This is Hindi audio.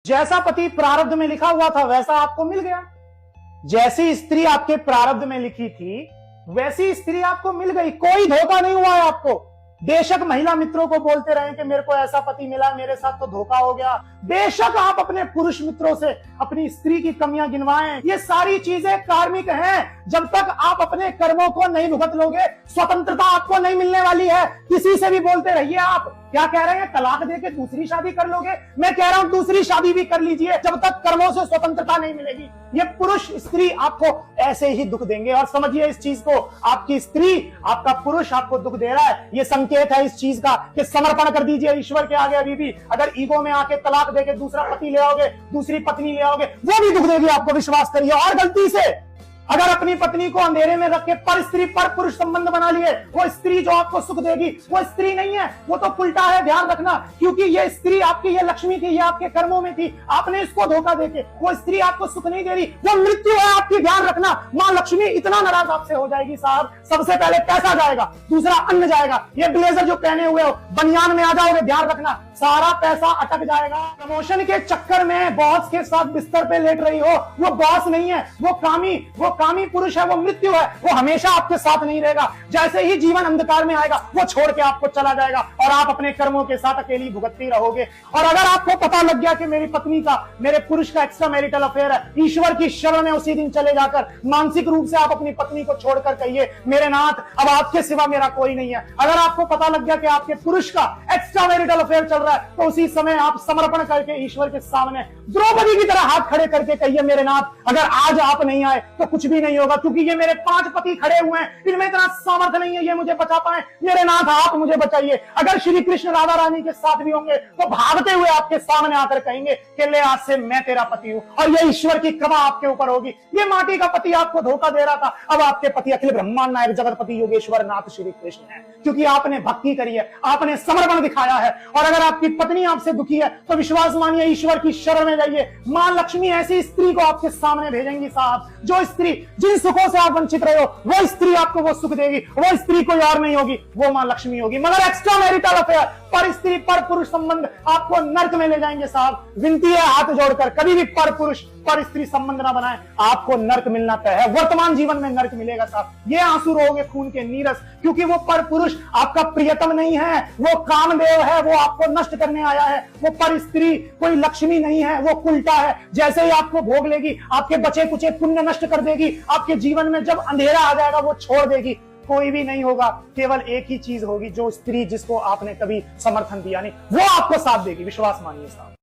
जैसा पति प्रारब्ध में लिखा हुआ था वैसा आपको मिल गया। जैसी स्त्री आपके प्रारब्ध में लिखी थी वैसी स्त्री आपको मिल गई। कोई धोखा नहीं हुआ है आपको। बेशक महिला मित्रों को बोलते रहे कि मेरे को ऐसा पति मिला, मेरे साथ तो धोखा हो गया। बेशक आप अपने पुरुष मित्रों से अपनी स्त्री की कमियां गिनवाएं। ये सारी चीजें कार्मिक हैं। जब तक आप अपने कर्मों को नहीं भुगत लोगे स्वतंत्रता आपको नहीं मिलने वाली है। किसी से भी बोलते रहिए आप क्या कह रहे हैं, तलाक देके दूसरी शादी कर लोगे। मैं कह रहा हूं दूसरी शादी भी कर लीजिए, जब तक कर्मों से स्वतंत्रता नहीं मिलेगी। ये पुरुष स्त्री आपको ऐसे ही दुख देंगे। और समझिए इस चीज को, आपकी स्त्री, आपका पुरुष आपको दुख दे रहा है, ये संकेत है इस चीज का कि समर्पण कर दीजिए ईश्वर के आगे। अभी भी अगर ईगो में आके तलाक देके दूसरा पति ले आओगे, दूसरी पत्नी ले आओगे, वो भी दुख देगी आपको, विश्वास करिए। और गलती से अगर अपनी पत्नी को अंधेरे में रख के पर स्त्री पर पुरुष संबंध बना लिए, वो स्त्री जो आपको सुख देगी वो स्त्री नहीं है, वो तो उल्टा है। ध्यान रखना, क्योंकि ये स्त्री आपकी, ये लक्ष्मी थी, ये आपके कर्मों में थी, आपने इसको धोखा देके, वो स्त्री आपको सुख नहीं दे रही, वो मृत्यु है आपकी। ध्यान रखना, मां लक्ष्मी इतना नाराज आपसे हो जाएगी साहब, सबसे पहले पैसा जाएगा, दूसरा अन्न जाएगा। ये ब्लेजर जो पहने हुए हो, बनियान में आ जाओगे, ध्यान रखना सारा पैसा अटक जाएगा। प्रमोशन के चक्कर में बॉस के साथ बिस्तर पे लेट रही हो, वो बॉस नहीं है, वो कामी पुरुष है, वो मृत्यु है, वो हमेशा आपके साथ नहीं रहेगा। जैसे ही जीवन अंधकार में आएगा वो छोड़ के आपको चला जाएगा और आप अपने कर्मों के साथ अकेली भुगतती रहोगे। और अगर आपको पता लग गया कि मेरी पत्नी का, मेरे पुरुष का एक्स्ट्रा मैरिटल अफेयर है, ईश्वर की शरण में उसी दिन चले जाकर मानसिक रूप से आप अपनी पत्नी को छोड़कर कहिए, मेरे नाथ अब आपके सिवा मेरा कोई नहीं है। अगर आपको पता लग गया कि आपके पुरुष का एक्स्ट्रा मैरिटल अफेयर चल रहा है, तो उसी समय आप समर्पण करके ईश्वर के सामने द्रौपदी की तरह हाथ खड़े करके कहिए, मेरे नाथ अगर आज आप नहीं आए तो कुछ भी नहीं होगा, क्योंकि ये मेरे 5 पति खड़े हुए हैं, इनमें इतना सामर्थ्य नहीं है ये मुझे बचा पाए। मेरे नाथ आप मुझे बचाइए। अगर श्री कृष्ण राधा रानी के साथ भी होंगे तो भागते हुए आपके सामने आकर कहेंगे कि ले आज से मैं तेरा पति हूं, और ये ईश्वर की कृपा आपके ऊपर होगी। ये माटी का पति आपको धोखा दे रहा था, अब आपके पति अखिल ब्रह्मांड नायक जगतपति योगेश्वर नाथ श्री कृष्ण है, क्योंकि आपने भक्ति करी है, आपने समर्पण दिखाया है। और अगर आपकी पत्नी आपसे दुखी है तो विश्वास मानिए, ईश्वर की शरण में जाइए। मां लक्ष्मी ऐसी स्त्री को आपके सामने भेजेंगी साहब, जो स्त्री जिन सुखों से आप वंचित रहे हो वो स्त्री आपको वो सुख देगी, वो स्त्री कोई और नहीं होगी, वो मां लक्ष्मी होगी। मगर एक्स्ट्रा मैरिटल अफेयर, पर स्त्री पर पुरुष संबंध आपको नर्क में ले जाएंगे साहब। विनती है हाथ जोड़कर, कभी भी पर पुरुष पर स्त्री संबंध ना बनाएं, आपको नर्क मिलना तय है। वर्तमान जीवन में नर्क मिलेगा साहब। ये आंसू रोगे खून के नीरस, क्योंकि वो पर पुरुष आपका प्रियतम नहीं है, वो कामदेव है, वो आपको नष्ट करने आया है। वो पर स्त्री कोई लक्ष्मी नहीं है, वो उल्टा है। जैसे ही आपको भोग लेगी, आपके बचे कुचे पुण्य नष्ट कर देगी। आपके जीवन में जब अंधेरा आ जाएगा वो छोड़ देगी। कोई भी नहीं होगा, केवल एक ही चीज होगी, जो स्त्री जिसको आपने कभी समर्थन दिया नहीं वो आपको साथ देगी। विश्वास मानिए साहब।